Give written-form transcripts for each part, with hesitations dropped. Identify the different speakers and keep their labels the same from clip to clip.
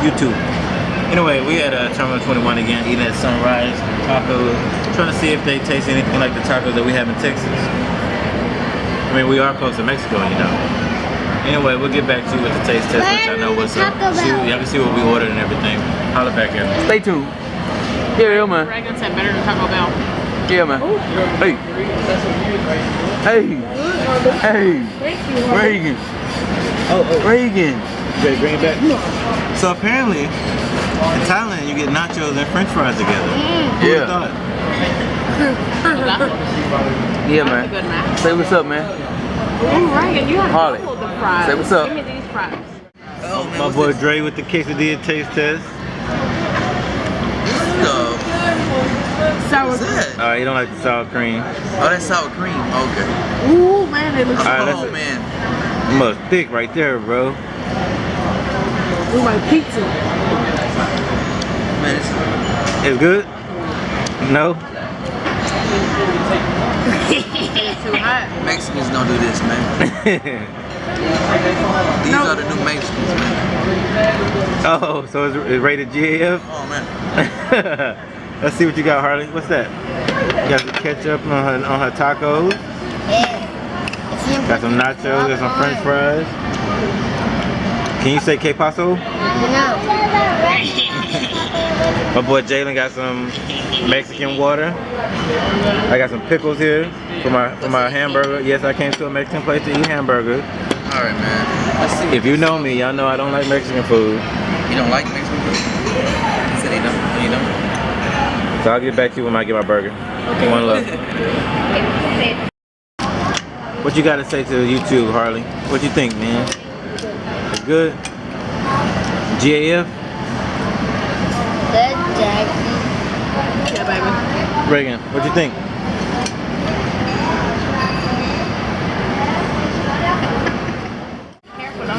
Speaker 1: YouTube. Anyway, we at Terminal 21 again, eating at Sunrise Tacos, trying to see if they taste anything like the tacos that we have in Texas. I mean, we are close to Mexico, you know. Anyway, we'll get back to you with the taste test, which I know what's up. Y'all can see what we ordered and everything. Holla back here.
Speaker 2: Stay tuned. Yeah, man.
Speaker 3: Reagan said better than Taco Bell.
Speaker 2: Yeah, man. Hey. Hey. Hey. Reagan. Reagan.
Speaker 1: Okay, bring it back. So apparently, in Thailand, you get nachos and French fries together. Who
Speaker 2: Yeah.
Speaker 1: thought?
Speaker 2: Yeah, man. Say what's up, man.
Speaker 3: Oh, Reagan, you have
Speaker 2: Harley.
Speaker 3: double the fries.
Speaker 2: Say what's up.
Speaker 3: Give me these fries.
Speaker 1: My boy Dre with the quesadilla taste test.
Speaker 3: Sour
Speaker 2: What's that?
Speaker 1: Alright, you don't like the sour cream.
Speaker 2: Oh, that's sour cream. Okay.
Speaker 3: Ooh, man, it looks
Speaker 1: Alright,
Speaker 2: Oh, man.
Speaker 1: Must thick right there, bro.
Speaker 3: Ooh, my pizza.
Speaker 2: Man,
Speaker 1: It's good? No?
Speaker 3: It's too hot.
Speaker 2: Mexicans don't do this, man. These are the new Mexicans, man.
Speaker 1: Oh, so it's rated GAF?
Speaker 2: Oh, man.
Speaker 1: Let's see what you got, Harley. What's that? You got the ketchup on her tacos. Got some nachos, got some French fries. Can you say que paso?
Speaker 4: No.
Speaker 1: My boy Jalen got some Mexican water. I got some pickles here for my hamburger. Yes, I came to a Mexican place to eat hamburgers.
Speaker 2: All right, man. Let's see.
Speaker 1: If you know me, y'all know I don't like Mexican food.
Speaker 2: You don't like Mexican food? He said he don't. You don't?
Speaker 1: So I'll get back to you when I get my burger. Okay. One love. What you got to say to YouTube, Harley? What you think, man? It's good? GAF?
Speaker 4: Good, Jackie.
Speaker 3: Yeah, baby.
Speaker 1: Reagan, what you think?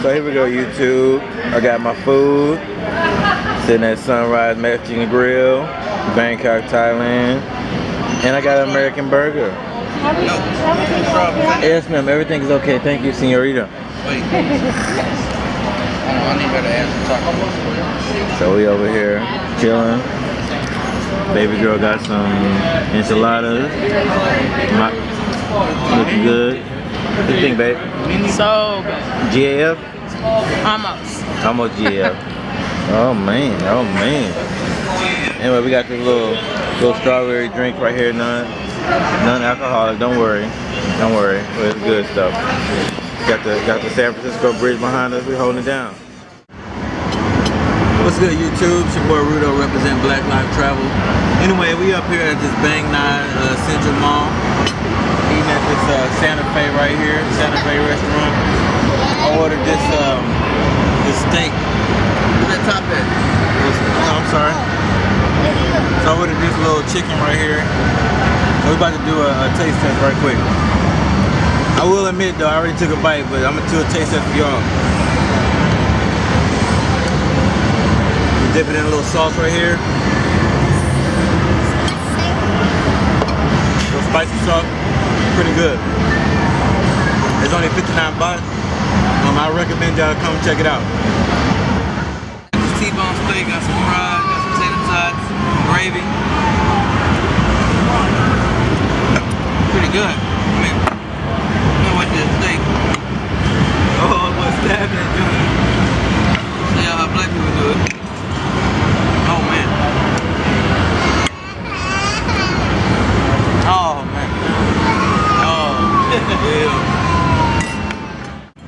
Speaker 1: So here we go, YouTube. I got my food. Sitting at Sunrise Mexican Grill, Bangkok, Thailand. And I got an American burger. Yes, ma'am. Everything is okay. Thank you, señorita.
Speaker 2: Wait. I need her to answer taco.
Speaker 1: So we over here chilling. Baby girl got some enchiladas. Looking good. What do you think, babe?
Speaker 3: So good.
Speaker 1: GAF?
Speaker 3: Almost.
Speaker 1: Almost GAF. Oh man, oh man. Anyway, we got this little strawberry drink right here, non-alcoholic. Don't worry, it's good stuff. Got the San Francisco Bridge behind us. We're holding it down. What's good, YouTube? It's your boy Rudo, represent Black Life Travel. Anyway, we up here at this Bang 9 Central Mall, eating at this Santa Fe right here, Santa Fe restaurant. I ordered this steak.
Speaker 2: Where's that top at?
Speaker 1: No, I'm sorry. So I ordered this little chicken right here. So we're about to do a taste test right quick. I will admit though, I already took a bite, but I'm gonna do a taste test for y'all. Dip it in a little sauce right here. A little spicy sauce. Pretty good. It's only 59 baht. I recommend y'all come check it out.
Speaker 2: T-bone steak, got some fries, got some tater tots, gravy. Pretty good. I mean, what this steak?
Speaker 1: Oh, what's stabbing it doing?
Speaker 2: See how black people do it. Oh man.
Speaker 1: Oh man. Oh. Yeah.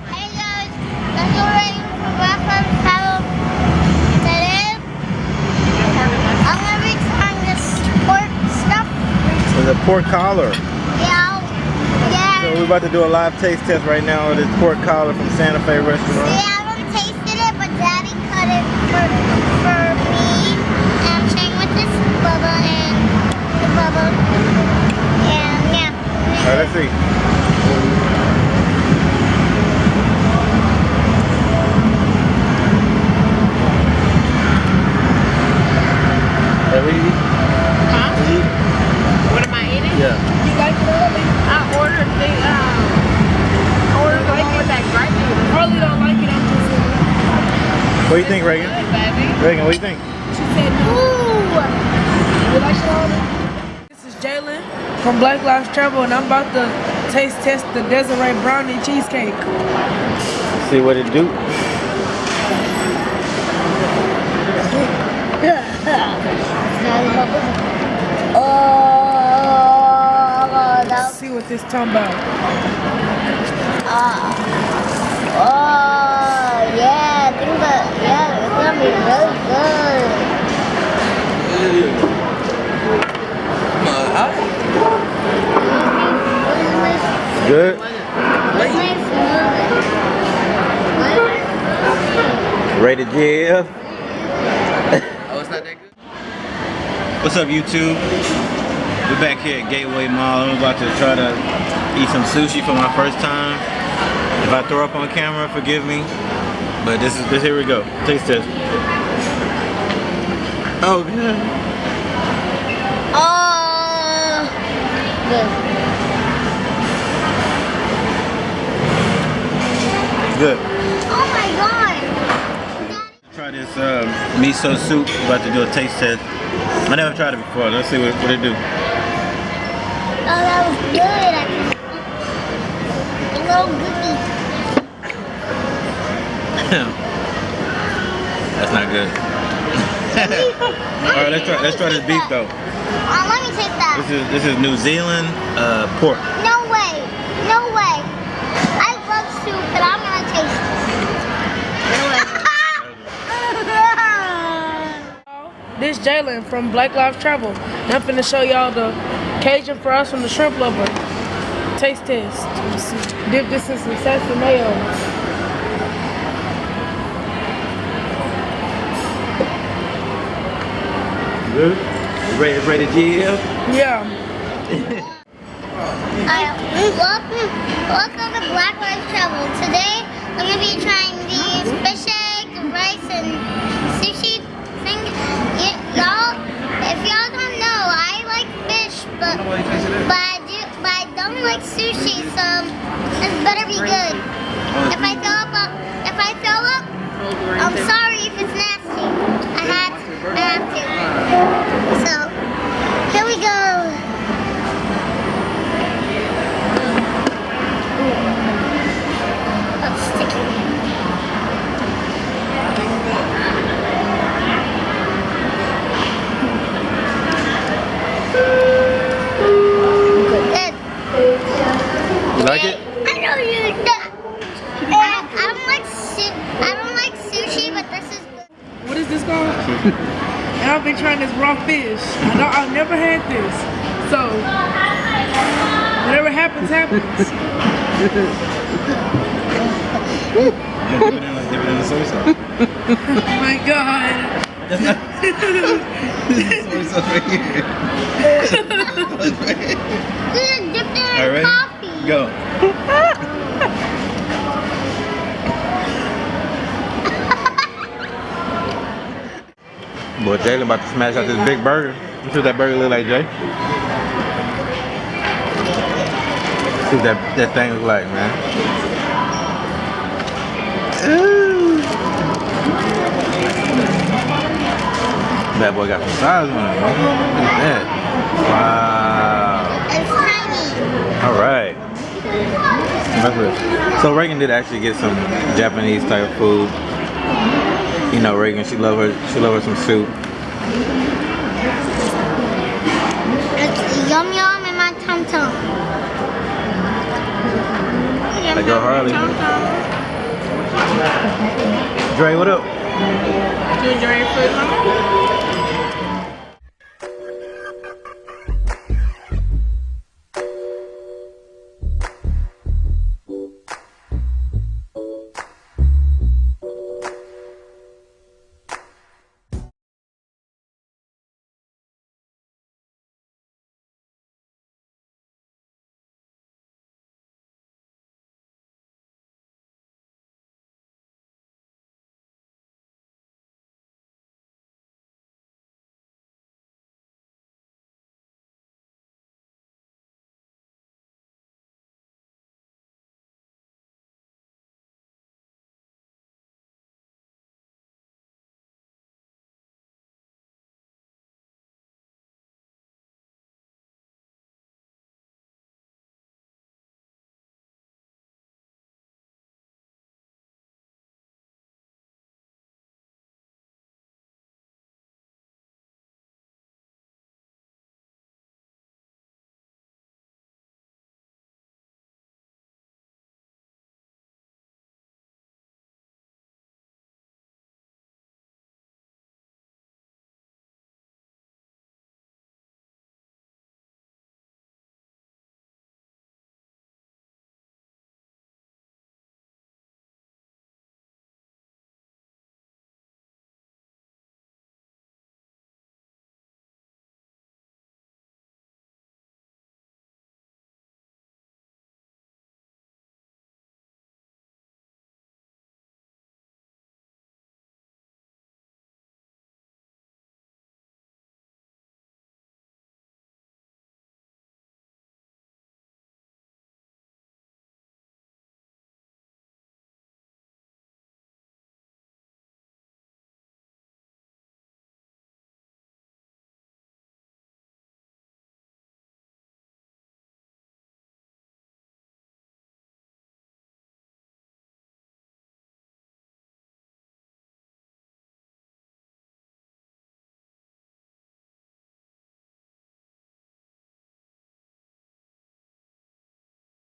Speaker 4: Hey guys, let's go ready for breakfast. Today, I'm gonna be trying this pork stuff.
Speaker 1: It's a pork collar.
Speaker 4: Yeah.
Speaker 1: So we're about to do a live taste test right now of this pork collar from Santa Fe restaurant.
Speaker 4: Yeah, I haven't tasted it, but Daddy cut it for me. And I'm sharing with this Bubba and the Bubba. And yeah.
Speaker 1: Alright, let's see. Hey, what do you eat?
Speaker 3: Huh?
Speaker 1: What do you eat?
Speaker 3: What am I eating?
Speaker 1: Yeah.
Speaker 3: You like it early? I ordered the one with that gravy. Early don't like it.
Speaker 1: What do you think, Reagan?
Speaker 3: Baby.
Speaker 1: Reagan, what do you think?
Speaker 3: She said no.
Speaker 4: Ooh.
Speaker 3: You like it? This is Jalen from Black Lives Travel, and I'm about to taste test the Desiree brownie cheesecake.
Speaker 1: See what it do.
Speaker 4: Oh,
Speaker 3: Let's see what this talking about.
Speaker 4: yeah, I think yeah, it's gonna be really good.
Speaker 1: Good. Rated G.
Speaker 2: Oh, it's not that good?
Speaker 1: What's up, YouTube? We're back here at Gateway Mall. I'm about to try to eat some sushi for my first time. If I throw up on camera, forgive me. But this here we go. Taste test. Oh, good. Good.
Speaker 4: Oh my god.
Speaker 1: Try this miso soup. About to do a taste test. I never tried it before. Let's see what it do.
Speaker 4: Oh, that was good. A little goopy.
Speaker 1: That's not good. All right, let's try this beef though.
Speaker 4: Let me taste that.
Speaker 1: This is New Zealand pork.
Speaker 4: No way. No way. I love soup, but I'm gonna taste
Speaker 3: This Jalen from Black Lives Travel. And I'm finna show y'all the Cajun fries from the Shrimp Lover. Taste test. Let's see. Dip this in some sassy mayo.
Speaker 1: Good. Rated GL?
Speaker 3: Yeah.
Speaker 4: Welcome to Black Lives Travel. Today I'm gonna be trying these fish eggs, rice, and sushi thing. Y'all, if y'all don't know, I like fish, but I don't like sushi, so this better be good. If I throw up, I'm sorry if it's nasty. I have to. So here we go. That's sticky. Good.
Speaker 1: You like it?
Speaker 4: I know you do. I don't like sushi, but this is good.
Speaker 3: What is this called? And I've been trying this raw fish. I've never had this. So, whatever happens, happens.
Speaker 1: Dip it in the soy sauce.
Speaker 3: Oh my god.
Speaker 1: That's not soy sauce right here.
Speaker 4: You just dipped it in
Speaker 1: All right,
Speaker 4: coffee.
Speaker 1: go. Boy, Jalen about to smash out this big burger. Let's see what that burger look like, Jay. See what that thing look like, man. Ooh. That boy got some size on it, man. Look at that. Wow.
Speaker 4: It's tiny.
Speaker 1: All right. So Reagan did actually get some Japanese type food. You know, Reagan, she love her some soup.
Speaker 4: It's yum yum in my tum tum.
Speaker 1: Like girl Harley. Dre, what up?